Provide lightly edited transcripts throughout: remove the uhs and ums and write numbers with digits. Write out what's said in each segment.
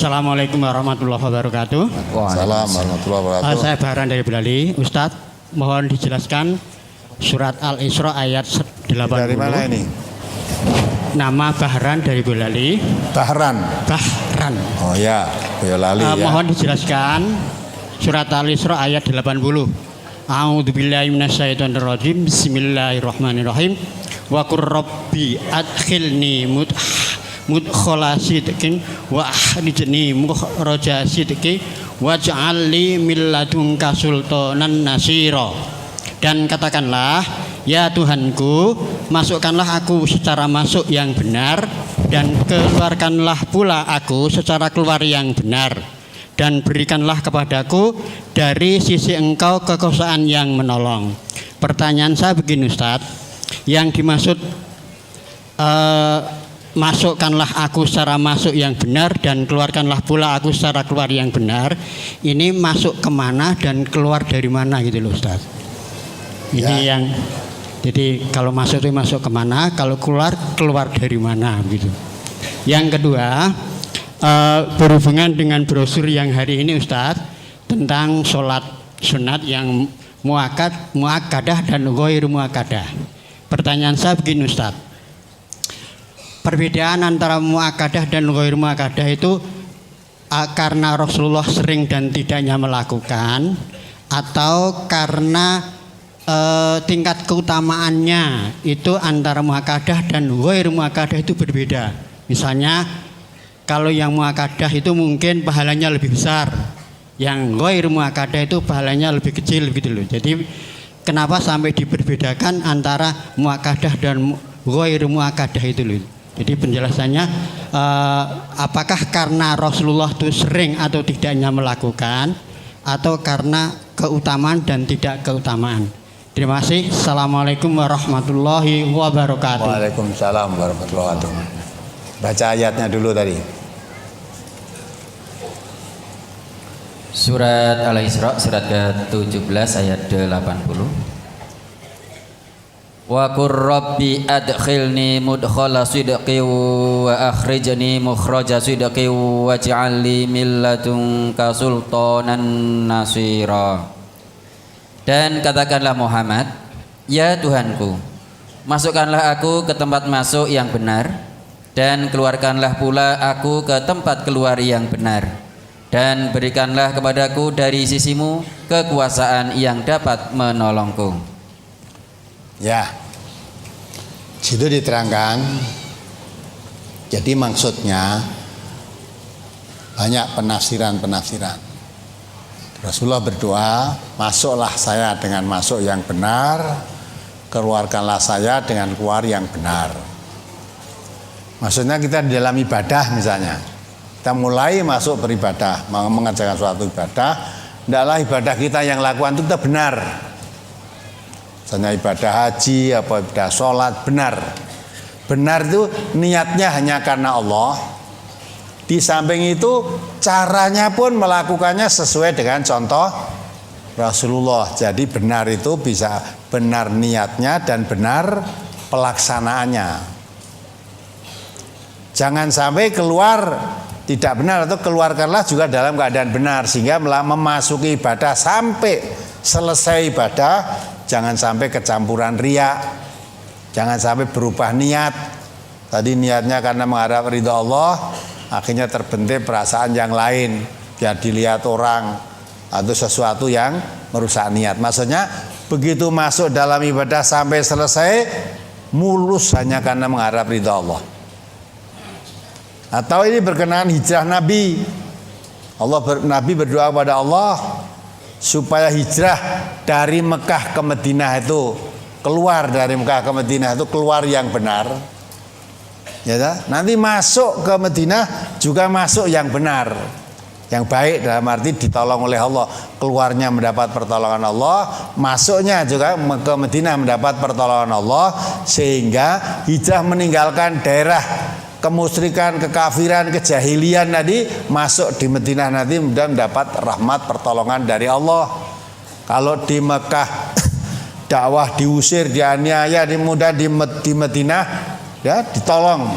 Assalamualaikum warahmatullahi wabarakatuh. Waalaikumsalam warahmatullahi wabarakatuh. Saya Bahran dari Belali. Ustadz, mohon dijelaskan surat Al-Isra ayat 80. Dari mana ini? Nama Bahran dari Belali. Bahran. Oh ya, Boyolali ya. Mohon dijelaskan surat Al-Isra ayat 80. A'udzubillahi minasyaitonirrajim. Bismillahirrahmanirrahim. Wa qur rabbi adkhilni mudkhala sidqin wa akhrijni mukhraja sidqin waj'al li min ladunka sultanan nasira. Dan katakanlah, ya Tuhanku, masukkanlah aku secara masuk yang benar dan keluarkanlah pula aku secara keluar yang benar, dan berikanlah kepadaku dari sisi Engkau kekuasaan yang menolong. Pertanyaan saya begini Ustadz, yang dimaksud masukkanlah aku secara masuk yang benar dan keluarkanlah pula aku secara keluar yang benar, ini masuk kemana dan keluar dari mana gitu loh Ustadz. Ini yang jadi kalau masuk itu masuk kemana, kalau keluar dari mana gitu. Yang kedua, berhubungan dengan brosur yang hari ini Ustadz tentang sholat sunat yang muakkadah dan ghairu muakkadah. Pertanyaan saya begini Ustadz, perbedaan antara muakkadah dan ghairu muakkadah itu karena Rasulullah sering dan tidaknya melakukan, atau karena tingkat keutamaannya itu antara muakkadah dan ghairu muakkadah itu berbeda. Misalnya kalau yang muakkadah itu mungkin pahalanya lebih besar, yang ghairu muakkadah itu pahalanya lebih kecil gitu loh. Jadi kenapa sampai diperbedakan antara muakkadah dan ghairu muakkadah itu loh. Jadi penjelasannya apakah karena Rasulullah itu sering atau tidaknya melakukan, atau karena keutamaan dan tidak keutamaan. Terima kasih. Assalamualaikum warahmatullahi wabarakatuh. Waalaikumsalam warahmatullahi wabarakatuh. Baca ayatnya dulu tadi. Surat Al-Isra surat ke-17 ayat 80. Wa qur rabbi adkhilni mudkhala sidqin wa akhrijni mukhraja sidqin waj'al li min ladunka sultanan nasira. Dan katakanlah Muhammad, ya Tuhanku, masukkanlah aku ke tempat masuk yang benar, dan keluarkanlah pula aku ke tempat keluar yang benar, dan berikanlah kepadaku dari sisimu kekuasaan yang dapat menolongku. Ya, situ diterangkan. Jadi maksudnya banyak penafsiran. Rasulullah berdoa, masuklah saya dengan masuk yang benar, keluarkanlah saya dengan keluar yang benar. Maksudnya kita di dalam ibadah misalnya, kita mulai masuk beribadah, mengerjakan suatu ibadah, hendaklah ibadah kita yang lakukan itu tetap benar. Misalnya ibadah haji, ibadah sholat, benar. Benar itu niatnya hanya karena Allah. Di samping itu caranya pun melakukannya sesuai dengan contoh Rasulullah. Jadi benar itu bisa benar niatnya dan benar pelaksanaannya. Jangan sampai keluar tidak benar, atau keluarkanlah juga dalam keadaan benar, sehingga memasuki ibadah sampai selesai ibadah jangan sampai kecampuran riya, jangan sampai berubah niat. Tadi niatnya karena mengharap ridha Allah, akhirnya terbentuk perasaan yang lain, biar dilihat orang atau sesuatu yang merusak niat. Maksudnya begitu masuk dalam ibadah sampai selesai mulus hanya karena mengharap ridha Allah. Atau ini berkenaan hijrah Nabi. Nabi berdoa kepada Allah supaya hijrah dari Mekah ke Madinah itu, keluar dari Mekah ke Madinah itu keluar yang benar. Ya, nanti masuk ke Madinah juga masuk yang benar, yang baik, dalam arti ditolong oleh Allah, keluarnya mendapat pertolongan Allah, masuknya juga ke Madinah mendapat pertolongan Allah, sehingga hijrah meninggalkan daerah kemusyrikan, kekafiran, kejahilian tadi, masuk di Madinah nanti mudah mendapat rahmat pertolongan dari Allah. Kalau di Mekah dakwah diusir, dianiaya, mudah di Madinah ya ditolong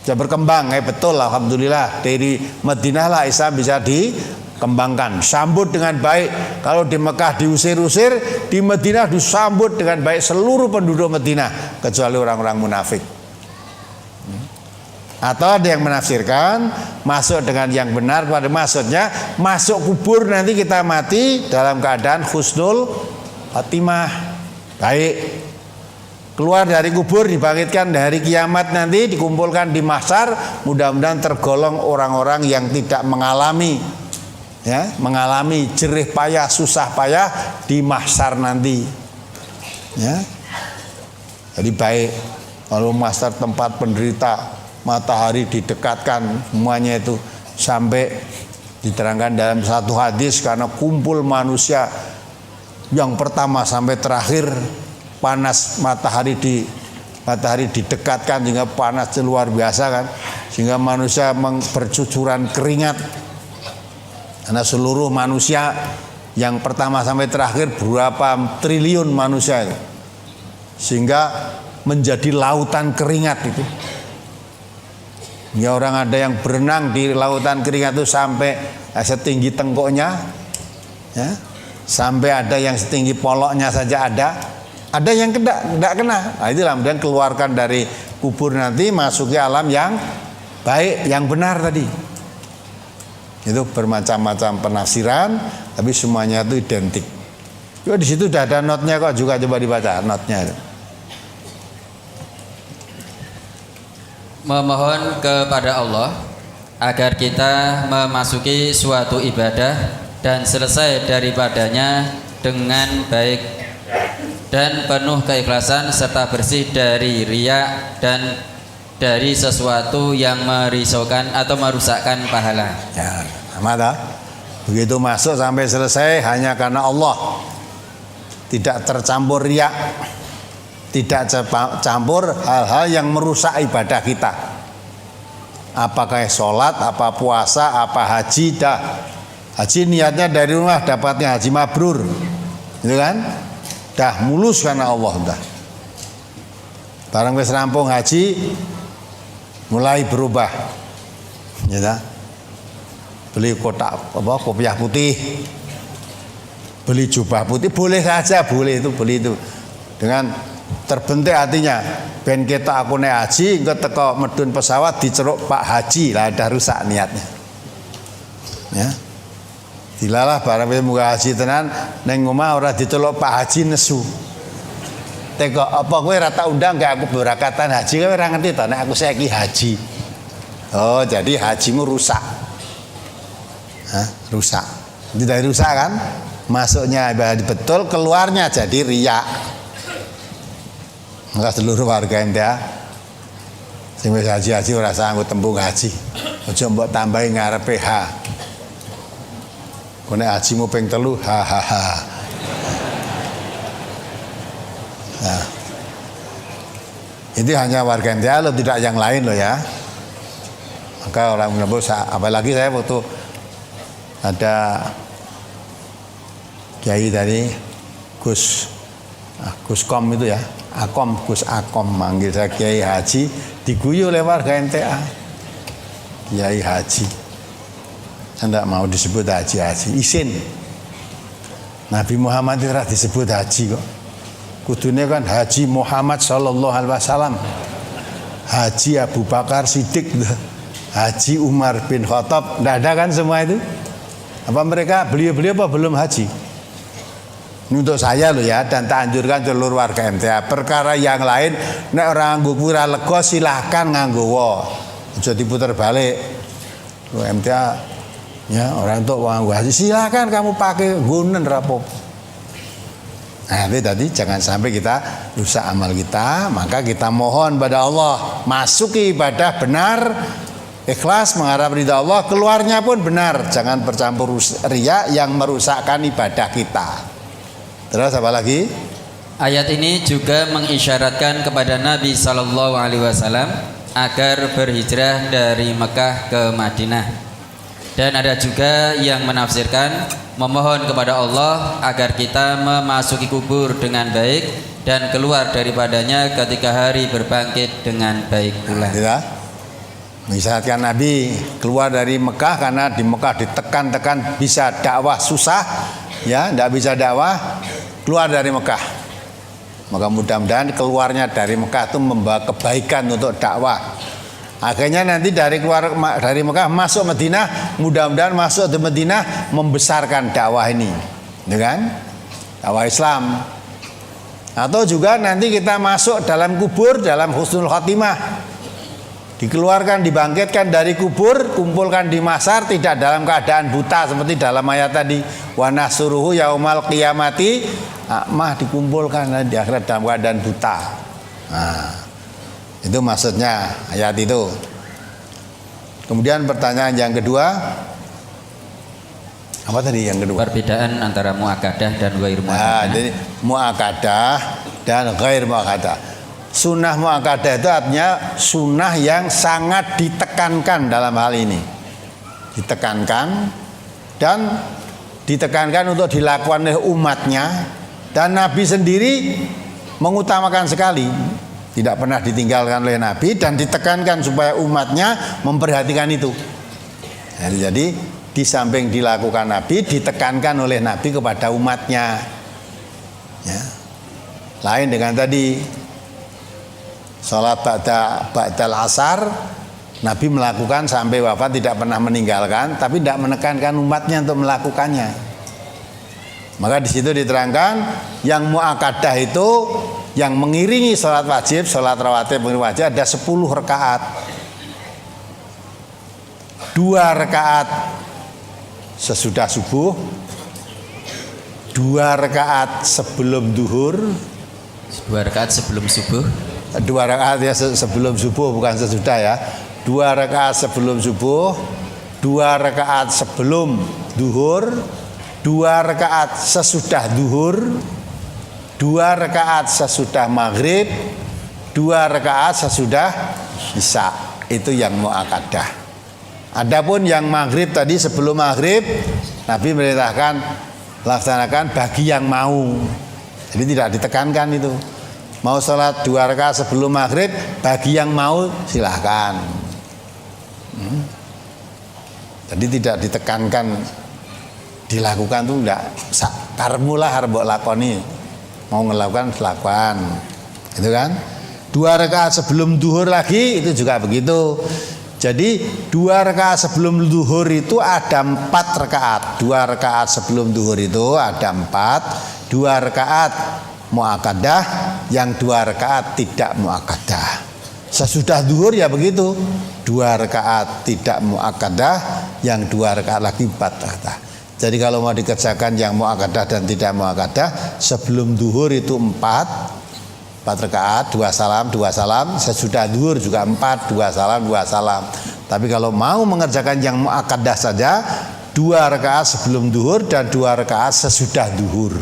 bisa berkembang. Betul, alhamdulillah dari Madinah lah Islam bisa dikembangkan, sambut dengan baik. Kalau di Mekah diusir-usir, di Madinah disambut dengan baik seluruh penduduk Madinah kecuali orang-orang munafik. Atau ada yang menafsirkan masuk dengan yang benar, pada maksudnya masuk kubur nanti kita mati dalam keadaan husnul khatimah, baik. Keluar dari kubur dibangkitkan dari kiamat nanti dikumpulkan di mahsyar, mudah-mudahan tergolong orang-orang yang tidak mengalami mengalami jerih payah, susah payah di mahsyar nanti. Ya. Jadi baik. Kalau mahsyar tempat penderita, matahari didekatkan semuanya itu, sampai diterangkan dalam satu hadis karena kumpul manusia yang pertama sampai terakhir panas matahari didekatkan sehingga panas luar biasa kan, sehingga manusia bercucuran keringat karena seluruh manusia yang pertama sampai terakhir berapa triliun manusia itu, sehingga menjadi lautan keringat itu. Ya, orang ada yang berenang di lautan keringat itu sampai setinggi tengkuknya, ya, sampai ada yang setinggi poloknya saja ada yang tidak kena. Nah, itulah kemudian keluarkan dari kubur nanti masuki alam yang baik, yang benar tadi. Itu bermacam-macam penafsiran, tapi semuanya itu identik. Juga di situ sudah ada notnya kok, juga coba dibaca notnya. Memohon kepada Allah agar kita memasuki suatu ibadah dan selesai daripadanya dengan baik dan penuh keikhlasan serta bersih dari riya dan dari sesuatu yang merisaukan atau merusakkan pahala. Ya, sama dah. Begitu masuk sampai selesai hanya karena Allah, tidak tercampur riya, tidak campur hal-hal yang merusak ibadah kita. Apakah sholat, apa puasa, apa haji, dah. Haji niatnya dari rumah dapatnya haji mabrur, gitu kan? Dah mulus karena Allah dah. Barang wis rampung haji, mulai berubah, ya dah. Beli kotak kopiah putih, beli jubah putih, boleh saja, boleh itu, beli itu dengan terbentik hatinya. Ben kita akune haji, engko teko medun pesawat diceruk Pak Haji, lah ada rusak niatnya. Ya. Dilalah barang wis muga haji tenan ning omah ora diceluk Pak Haji nesu. Teko apa kowe ora tak undang gak aku berakatan haji, kowe ora ngerti to nek aku saiki haji. Oh, jadi hajimu rusak. Hah? Rusak. Tidak rusak kan? Masuknya ibadah betul, keluarnya jadi riya. Maka seluruh warga India sing wis haji ora sanggup tembung haji. Aja mbok tambahi ngarepe H. Kone hajimu ping 3 hahaha. Nah. Itu hanya warga India loh, tidak yang lain loh ya. Maka orang menyebut, apalagi saya waktu ada kiai dari Guskom itu ya, Gus Akom manggil saya Kiai Haji, diguyu oleh warga NTA. Kiai Haji, saya tidak mau disebut Haji, isin. Nabi Muhammad itu tidak disebut Haji kok. Kudunya kan Haji Muhammad Sallallahu Alaihi Wasallam, Haji Abu Bakar Siddiq, Haji Umar bin Khattab, tidak ada kan semua itu? Apa mereka beliau apa belum haji? Ini untuk saya loh ya, dan tak anjurkan seluruh warga MTA. Perkara yang lain, nek orang nganggo pura lego silahkan nganggo wo. Aja diputar balik. MTA ya, orang untuk nganggo haji silahkan kamu pakai gunen rapo. Nah, itu tadi jangan sampai kita rusak amal kita, maka kita mohon pada Allah masuki ibadah benar, ikhlas mengharap ridha Allah, keluarnya pun benar, jangan bercampur riya yang merusakkan ibadah kita. Terus apa lagi? Ayat ini juga mengisyaratkan kepada Nabi Sallallahu Alaihi Wasallam agar berhijrah dari Mekah ke Madinah. Dan ada juga yang menafsirkan memohon kepada Allah agar kita memasuki kubur dengan baik dan keluar daripadanya ketika hari berbangkit dengan baik pula. Ya. Mengisyaratkan Nabi keluar dari Mekah karena di Mekah ditekan-tekan bisa dakwah susah, ya, tidak bisa dakwah, keluar dari Mekah. Maka mudah-mudahan keluarnya dari Mekah itu membawa kebaikan untuk dakwah. Akhirnya nanti keluar dari Mekah masuk Madinah, mudah-mudahan masuk di Madinah membesarkan dakwah ini, dengan dakwah Islam. Atau juga nanti kita masuk dalam kubur dalam husnul khotimah. Dikeluarkan, dibangkitkan dari kubur, kumpulkan di mahsyar tidak dalam keadaan buta seperti dalam ayat tadi. Wa nahsuruhu yaumal qiyamati a'mah, dikumpulkan di akhirat dalam keadaan buta. Nah, itu maksudnya ayat itu. Kemudian pertanyaan yang kedua, apa tadi yang kedua? Perbedaan antara muakkadah dan ghair muakkadah. Jadi muakkadah dan ghair muakkadah. Sunnah muakkadah itu artinya sunnah yang sangat ditekankan dalam hal ini. Ditekankan dan ditekankan untuk dilakukan oleh umatnya, dan Nabi sendiri mengutamakan sekali, tidak pernah ditinggalkan oleh Nabi, dan ditekankan supaya umatnya memperhatikan itu. Jadi di samping dilakukan Nabi, ditekankan oleh Nabi kepada umatnya, ya. Lain dengan tadi sholat ba'dal asar, Nabi melakukan sampai wafat, tidak pernah meninggalkan, tapi tidak menekankan umatnya untuk melakukannya. Maka di situ diterangkan yang muakkadah itu yang mengiringi sholat wajib, sholat rawatib wajib ada 10 rakaat. 2 rakaat sesudah subuh, 2 rakaat sebelum duhur, 2 rakaat sebelum subuh, 2 rakaat ya sebelum subuh, bukan sesudah ya. 2 rakaat sebelum subuh, 2 rakaat sebelum duhur, 2 rakaat sesudah duhur, 2 rakaat sesudah maghrib, 2 rakaat sesudah isya. Itu yang muakkadah. Adapun yang maghrib tadi, sebelum maghrib Nabi merintahkan laksanakan bagi yang mau. Jadi tidak ditekankan itu. Mau sholat 2 rakaat sebelum maghrib, bagi yang mau silahkan. Jadi tidak ditekankan, dilakukan tuh enggak. Karmulah harus lakoni, mau ngelakukan lakukan, itu kan. 2 rakaat sebelum duhur lagi itu juga begitu. Jadi 2 rakaat sebelum duhur itu ada 4 rakaat. 2 rakaat sebelum duhur itu ada 4. 2 rakaat muakkadah, yang 2 rakaat tidak muakkadah. Sesudah duhur ya begitu, 2 rakaat tidak muakkadah, yang 2 rakaat lagi 4 rakaat. Jadi kalau mau dikerjakan yang muakkadah dan tidak muakkadah, sebelum duhur itu 4 rakaat, 2 salam, 2 salam. Sesudah duhur juga 4, 2 salam, 2 salam. Tapi kalau mau mengerjakan yang muakkadah saja, 2 rakaat sebelum duhur dan 2 rakaat sesudah duhur.